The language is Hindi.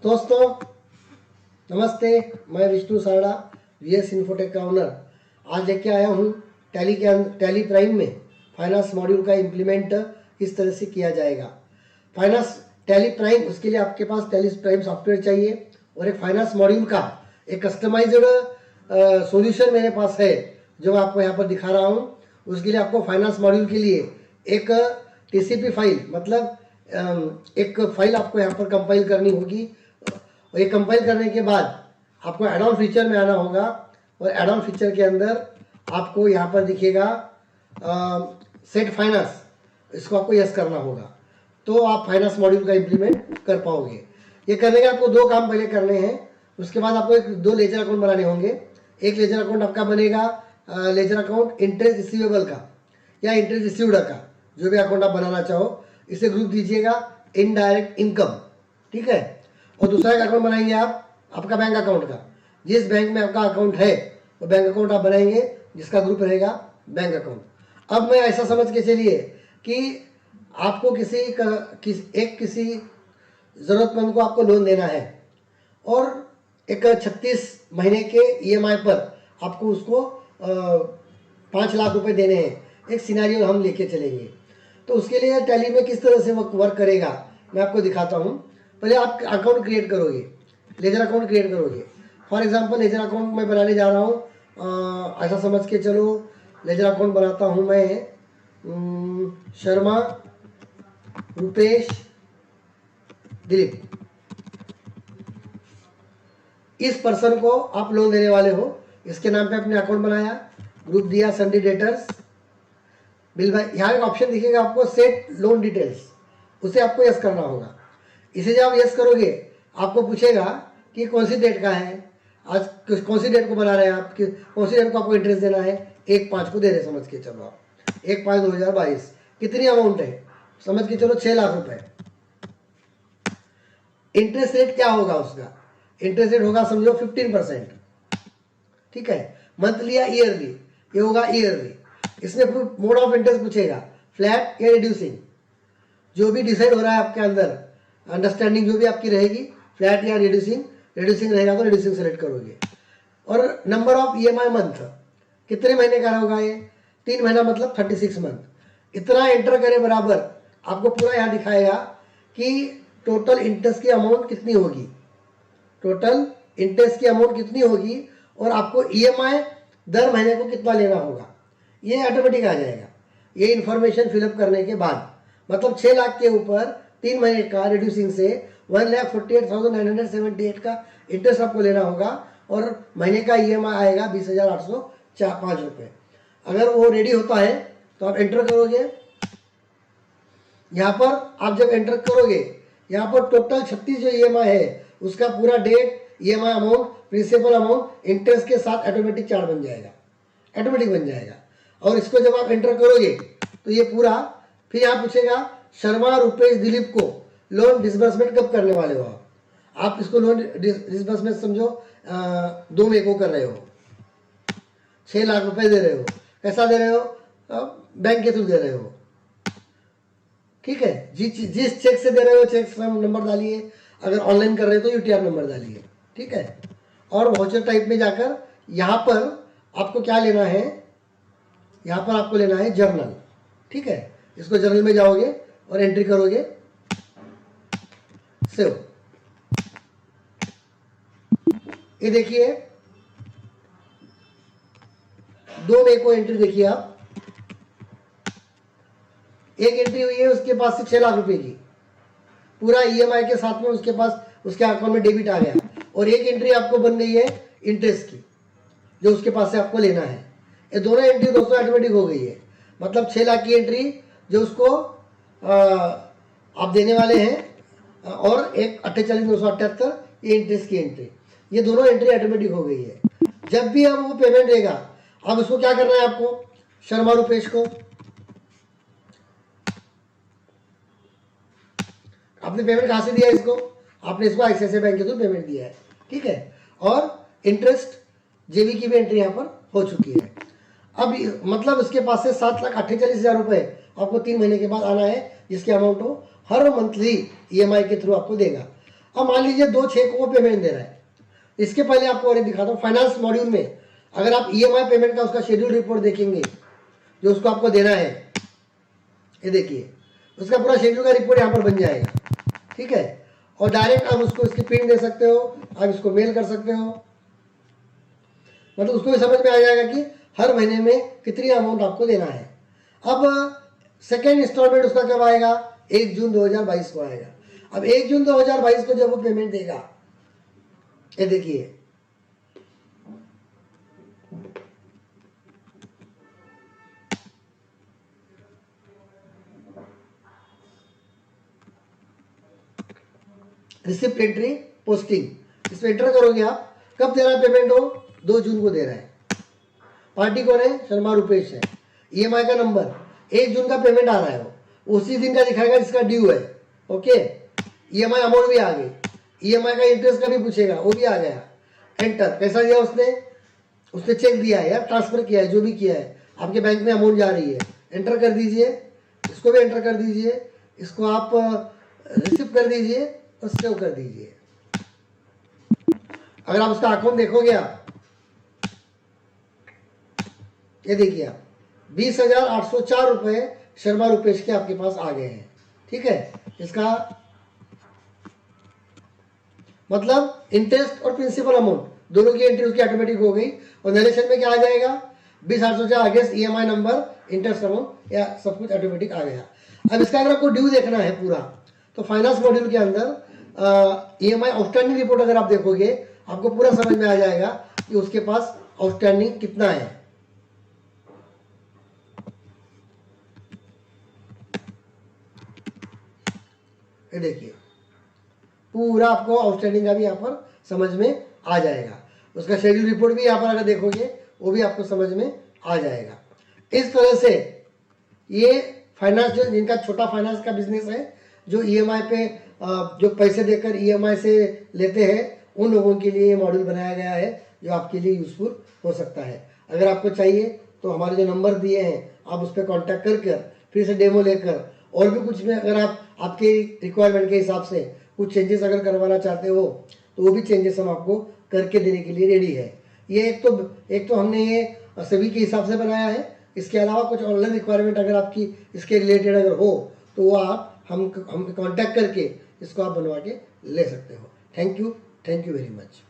दोस्तों नमस्ते, मैं विष्णु सारड़ा वीएस इन्फोटेक का ओनर आज लेके आया हूँ टैली प्राइम में फाइनेंस मॉड्यूल का इम्प्लीमेंट इस तरह से किया जाएगा। फाइनेंस टैली प्राइम, उसके लिए आपके पास टैली प्राइम सॉफ्टवेयर चाहिए और एक फाइनेंस मॉड्यूल का एक कस्टमाइज्ड सॉल्यूशन मेरे पास है जो मैं आपको यहाँ पर दिखा रहा हूँ। उसके लिए आपको फाइनेंस मॉड्यूल के लिए एक टीसीपी फाइल, मतलब एक फाइल आपको यहाँ पर कंपाइल करनी होगी। और ये कंपाइल करने के बाद आपको एड ऑन फीचर में आना होगा और एड ऑन फीचर के अंदर आपको यहाँ पर दिखेगा सेट फाइनेंस, इसको आपको यस करना होगा तो आप फाइनेंस मॉड्यूल का इम्प्लीमेंट कर पाओगे। ये करने के आपको दो काम पहले करने हैं। उसके बाद आपको दो लेजर अकाउंट बनाने होंगे। एक लेजर अकाउंट आपका बनेगा लेजर अकाउंट इंटरेस्ट रिसीवेबल का या इंटरेस्ट रिसीव्ड का, जो भी अकाउंट आप बनाना चाहो। इसे ग्रुप दीजिएगा इनडायरेक्ट इनकम, ठीक है। और दूसरा एक अकाउंट बनाएंगे आप आपका बैंक अकाउंट का। जिस बैंक में आपका अकाउंट है वो बैंक अकाउंट आप बनाएंगे जिसका ग्रुप रहेगा बैंक अकाउंट। अब मैं ऐसा समझ के चलिए कि आपको किसी ज़रूरतमंद को आपको लोन देना है और एक 36 महीने के ईएमआई पर आपको उसको 5 लाख रुपए देने हैं। एक सिनेरियो हम लेके चलेंगे तो उसके लिए टैली में किस तरह से वर्क करेगा मैं आपको दिखाता हूँ। पहले आप अकाउंट क्रिएट करोगे, लेजर अकाउंट क्रिएट करोगे। फॉर एग्जांपल लेजर अकाउंट मैं बनाने जा रहा हूँ, ऐसा समझ के चलो लेजर अकाउंट बनाता हूँ मैं शर्मा रुपेश दिलीप। इस पर्सन को आप लोन देने वाले हो, इसके नाम पे आपने अकाउंट बनाया, ग्रुप दिया संडे डेटर्स बिल भाई। यहाँ एक ऑप्शन दिखेगा आपको सेट लोन डिटेल्स, उसे आपको यस करना होगा। इसे जब आप यस करोगे आपको पूछेगा कि कौन सी डेट का है, आज कौन सी डेट को बना रहे हैं आप, कौन सी डेट को आपको इंटरेस्ट देना है। 1/5 को दे रहे समझ के चलो आप, 1/5/2022 कितनी अमाउंट है समझ के चलो 6 लाख रुपए। इंटरेस्ट रेट क्या होगा उसका, इंटरेस्ट रेट होगा समझो 15%, ठीक है। मंथली या ईयरली, ये होगा ईयरली। इसमें मोड ऑफ इंटरेस्ट पूछेगा, फ्लैट या रिड्यूसिंग, जो भी डिसाइड हो रहा है आपके अंदर अंडरस्टैंडिंग जो भी आपकी रहेगी, फ्लैट या रिड्यूसिंग। रिड्यूसिंग रहेगा तो रिड्यूसिंग सेलेक्ट करोगे। और नंबर ऑफ ईएमआई मंथ, कितने महीने का होगा ये, 3 महीना मतलब 36 मंथ। इतना एंटर करे बराबर आपको पूरा यहाँ दिखाएगा कि टोटल इंटरेस्ट की अमाउंट कितनी होगी, टोटल इंटरेस्ट की अमाउंट कितनी होगी और आपको ईएमआई दर महीने को कितना लेना होगा। ये ऑटोमेटिक आ जाएगा ये इन्फॉर्मेशन फिलअप करने के बाद। मतलब 6 लाख के ऊपर 3 महीने का रिड्यूसिंग से 1,48,978 का इंटरेस्ट आपको लेना होगा और महीने का ईएमआई आएगा 20,805 रुपये। अगर वो रेडी होता है तो आप एंटर करोगे। यहाँ पर आप जब एंटर करोगे यहाँ पर टोटल 36 जो ईएमआई है उसका पूरा date, EMI amount, principal amount, interest के साथ ऑटोमेटिक चार्ट बन जाएगा, ऑटोमेटिक बन जाएगा। और इसको जब आप एंटर करोगे तो ये पूरा फिर यहाँ पूछेगा शर्मा रुपेश दिलीप को लोन डिसबर्समेंट कब करने वाले हो आप इसको लोन डिसबर्समेंट समझो 2 मई को कर रहे हो, 6 लाख रुपए दे रहे हो। कैसा दे रहे हो, बैंक के थ्रू दे रहे हो, ठीक है। जिस चेक से दे रहे हो चेक नंबर डालिए, अगर ऑनलाइन कर रहे हो तो यूटीआर नंबर डालिए, ठीक है। और वाउचर टाइप में जाकर यहाँ पर आपको क्या लेना है, यहाँ पर आपको लेना है जर्नल, ठीक है। इसको जर्नल में जाओगे और एंट्री करोगे सेव। ये देखिए 2 मई को एंट्री देखिए आप, एक एंट्री हुई है उसके पास से 6 लाख रुपए की, पूरा ईएमआई के साथ में उसके पास उसके अकाउंट में डेबिट आ गया। और एक एंट्री आपको बन गई है इंटरेस्ट की जो उसके पास से आपको लेना है। ये दोनों एंट्री दोस्तों ऑटोमेटिक हो गई है। मतलब 6 लाख की एंट्री जो उसको आप देने वाले हैं और एक 48,978 ये इंटरेस्ट की एंट्री, ये दोनों एंट्री ऑटोमेटिक हो गई है। जब भी अब वो पेमेंट देगा अब उसको क्या करना है, आपको शर्मा रुपेश को आपने पेमेंट कहाँ से दिया है, इसको आपने इसको आईसीआईसीआई बैंक के थ्रू पेमेंट दिया है, ठीक है। और इंटरेस्ट जेबी की भी एंट्री यहाँ पर हो चुकी है। अब मतलब उसके पास से 7,48,000 रुपए आपको 3 महीने के बाद आना है, जिसकी अमाउंट हो हर मंथली ईएमआई के थ्रू आपको देगा। अब मान लीजिए 2/6 को वो पेमेंट दे रहा है। इसके पहले आपको और एक दिखाता हूँ। फाइनेंस मॉड्यूल में अगर आप ईएमआई पेमेंट का उसका शेड्यूल रिपोर्ट देखेंगे जो उसको आपको देना है, ये देखिए उसका पूरा शेड्यूल का रिपोर्ट यहाँ पर बन जाएगा, ठीक है। और डायरेक्ट आप उसको इसकी प्रिंट दे सकते हो, आप इसको मेल कर सकते हो, मतलब उसको भी समझ में आ जाएगा कि हर महीने में कितनी अमाउंट आपको देना है। अब सेकेंड इंस्टॉलमेंट उसका कब आएगा? 1 जून 2022 को आएगा। अब 1 जून 2022 को जब वो पेमेंट देगा, ये देखिए रिसिप्ट एंट्री पोस्टिंग, इसमें एंटर करोगे आप। कब दे रहा है पेमेंट? हो 2 जून को दे रहा है। पार्टी कौन है? शर्मा रुपेश है। ईएमआई का नंबर 1 जून का पेमेंट आ रहा है, वो उसी दिन का दिखाएगा जिसका ड्यू है। ओके, ईएमआई अमाउंट भी आ गई, ईएमआई का इंटरेस्ट का भी पूछेगा, वो भी आ गया। एंटर, कैसा दिया उसने चेक दिया है या ट्रांसफर किया है, जो भी किया है आपके बैंक में अमाउंट जा रही है, एंटर कर दीजिए। इसको भी एंटर कर दीजिए, इसको आप रिसिव कर दीजिए और सेव कर दीजिए। अगर आप उसका अकाउंट देखोगे, आप ये देखिए आप 20,804 रुपये शर्मा रुपेश के आपके पास आ गए हैं, ठीक है। इसका मतलब इंटरेस्ट और प्रिंसिपल अमाउंट दोनों की एंट्री उसकी ऑटोमेटिक हो गई। और नरेशन में क्या आ जाएगा? 20,804 against EMI number, interest amount, या सब कुछ ऑटोमेटिक आ गया। अब इसका अगर आपको ड्यू देखना है पूरा, तो फाइनेंस मॉड्यूल के अंदर ईएमआई आउटस्टैंडिंग रिपोर्ट अगर आप देखोगे, आपको पूरा समझ में आ जाएगा कि उसके पास आउटस्टैंडिंग कितना है। ये देखिए पूरा आपको आउटस्टैंडिंग का भी यहाँ पर समझ में आ जाएगा। उसका शेड्यूल रिपोर्ट भी यहाँ पर अगर देखोगे, वो भी आपको समझ में आ जाएगा। इस तरह से ये फाइनेंस, जो जिनका छोटा फाइनेंस का बिजनेस है, जो ईएमआई पे जो पैसे देकर ईएमआई से लेते हैं, उन लोगों के लिए ये मॉड्यूल बनाया गया है, जो आपके लिए यूजफुल हो सकता है। अगर आपको चाहिए तो हमारे जो नंबर दिए हैं, आप उस पर कॉन्टैक्ट कर फिर से डेमो लेकर, और भी कुछ में अगर आप आपके रिक्वायरमेंट के हिसाब से कुछ चेंजेस अगर करवाना चाहते हो, तो वो भी चेंजेस हम आपको करके देने के लिए रेडी है। ये एक तो हमने ये सभी के हिसाब से बनाया है। इसके अलावा कुछ ऑनलाइन रिक्वायरमेंट अगर आपकी इसके रिलेटेड अगर हो, तो वो आप हम कांटेक्ट करके इसको आप बनवा के ले सकते हो। Thank you very much.